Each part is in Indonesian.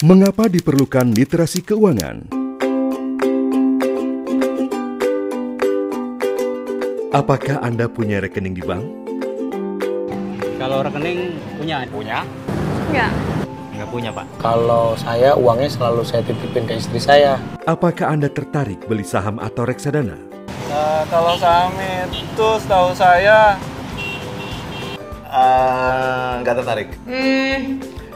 Mengapa diperlukan literasi keuangan? Apakah Anda punya rekening di bank? Kalau rekening punya? Enggak. Nggak punya, Pak. Kalau saya uangnya selalu saya titipin ke istri saya. Apakah Anda tertarik beli saham atau reksadana? Kalau saham itu setahu saya nggak tertarik.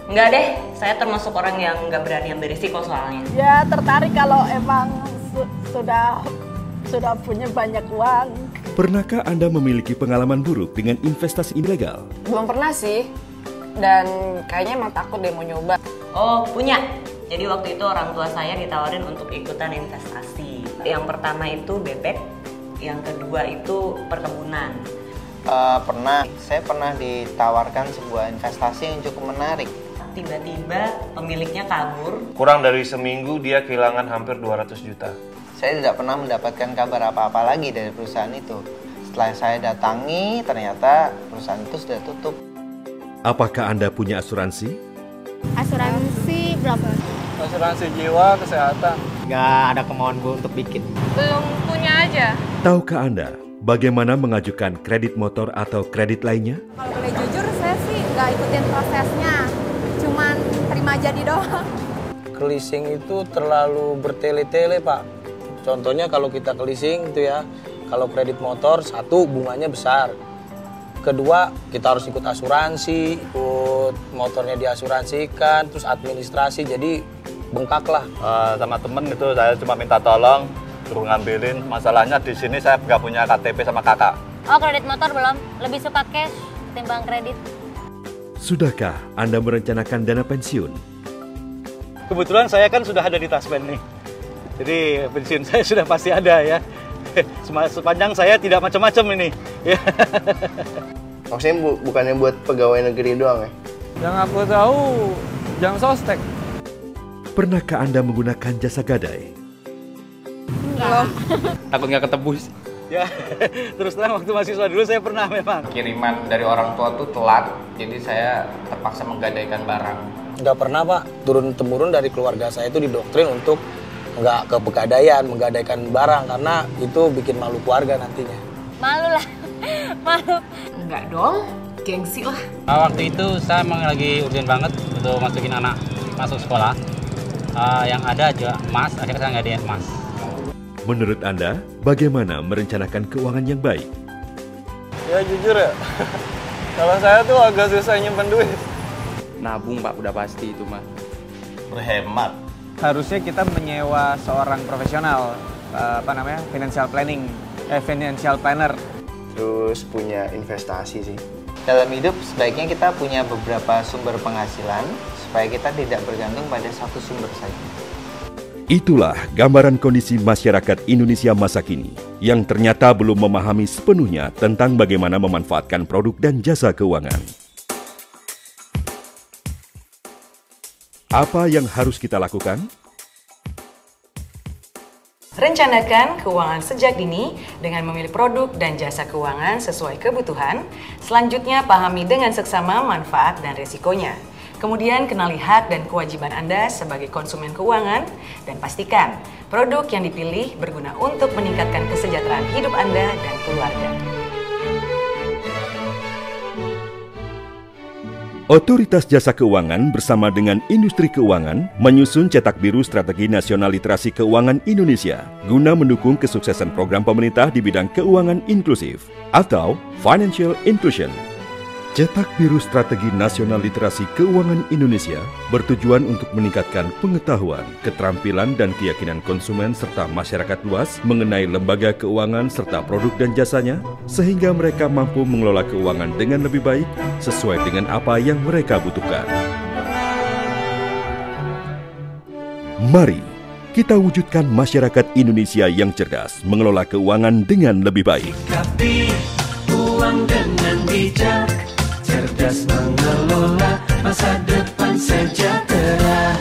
Enggak deh. Saya termasuk orang yang nggak berani ambil risiko soalnya. Ya tertarik kalau emang sudah punya banyak uang. Pernahkah Anda memiliki pengalaman buruk dengan investasi ilegal? Belum pernah sih, dan kayaknya emang takut deh mau nyoba. Oh, punya. Jadi waktu itu orang tua saya ditawarin untuk ikutan investasi. Yang pertama itu bebek, yang kedua itu perkebunan. Saya pernah ditawarkan sebuah investasi yang cukup menarik. Tiba-tiba pemiliknya kabur. kurang dari seminggu dia kehilangan hampir 200 juta. Saya tidak pernah mendapatkan kabar apa-apa lagi dari perusahaan itu. Setelah saya datangi, ternyata perusahaan itu sudah tutup. Apakah Anda punya asuransi? Asuransi berapa? Asuransi jiwa, kesehatan. Nggak ada kemauan gue untuk bikin. Belum punya aja. Tahukah Anda bagaimana mengajukan kredit motor atau kredit lainnya? Kalau boleh jujur saya sih nggak ikutin prosesnya, cuman terima jadi doang. Ke leasing itu terlalu bertele-tele, Pak. Contohnya kalau kita ke leasing itu ya, kalau kredit motor, satu bunganya besar. Kedua, kita harus ikut asuransi, ikut motornya diasuransikan, terus administrasi, jadi bengkak lah. Sama temen itu saya cuma minta tolong suruh ngambilin. Masalahnya di sini saya nggak punya KTP sama kakak. Oh, kredit motor belum. Lebih suka cash ketimbang kredit. Sudahkah Anda merencanakan dana pensiun? Kebetulan saya kan sudah ada di Taspen nih. Jadi pensiun saya sudah pasti ada ya. Sepanjang saya tidak macam-macam ini. Maksudnya bukannya buat pegawai negeri doang ya? Yang aku tahu, jam sostek. Pernahkah Anda menggunakan jasa gadai? Belum. Takut nggak ketebus. Ya, terus terang waktu mahasiswa dulu saya pernah memang. Kiriman dari orang tua tuh telat, jadi saya terpaksa menggadaikan barang. Nggak pernah, Pak. Turun-temurun dari keluarga saya itu didoktrin untuk nggak ke pegadaian, menggadaikan barang, karena itu bikin malu keluarga nantinya. Malu lah. Malu. Enggak dong, gengsi lah. Waktu itu saya emang lagi urgent banget untuk masukin anak masuk sekolah. Yang ada juga emas, akhirnya saya ngadain emas. Menurut Anda, bagaimana merencanakan keuangan yang baik? Ya jujur ya, kalau saya tuh agak susah nyimpen duit. Nabung, Pak, udah pasti itu mah. Berhemat. Harusnya kita menyewa seorang profesional, financial planner. Terus punya investasi sih. Dalam hidup sebaiknya kita punya beberapa sumber penghasilan supaya kita tidak bergantung pada satu sumber saja. Itulah gambaran kondisi masyarakat Indonesia masa kini yang ternyata belum memahami sepenuhnya tentang bagaimana memanfaatkan produk dan jasa keuangan. Apa yang harus kita lakukan? Rencanakan keuangan sejak dini dengan memilih produk dan jasa keuangan sesuai kebutuhan. Selanjutnya, pahami dengan seksama manfaat dan risikonya. Kemudian, kenali hak dan kewajiban Anda sebagai konsumen keuangan dan pastikan produk yang dipilih berguna untuk meningkatkan kesejahteraan hidup Anda dan keluarga. Otoritas Jasa Keuangan bersama dengan industri keuangan menyusun Cetak Biru Strategi Nasional Literasi Keuangan Indonesia guna mendukung kesuksesan program pemerintah di bidang keuangan inklusif atau Financial Inclusion. Cetak Biru Strategi Nasional Literasi Keuangan Indonesia bertujuan untuk meningkatkan pengetahuan, keterampilan, dan keyakinan konsumen serta masyarakat luas mengenai lembaga keuangan serta produk dan jasanya, sehingga mereka mampu mengelola keuangan dengan lebih baik sesuai dengan apa yang mereka butuhkan. Mari kita wujudkan masyarakat Indonesia yang cerdas mengelola keuangan dengan lebih baik. Sikapi uang dengan bijak, cerdas mengelola masa depan sejahtera.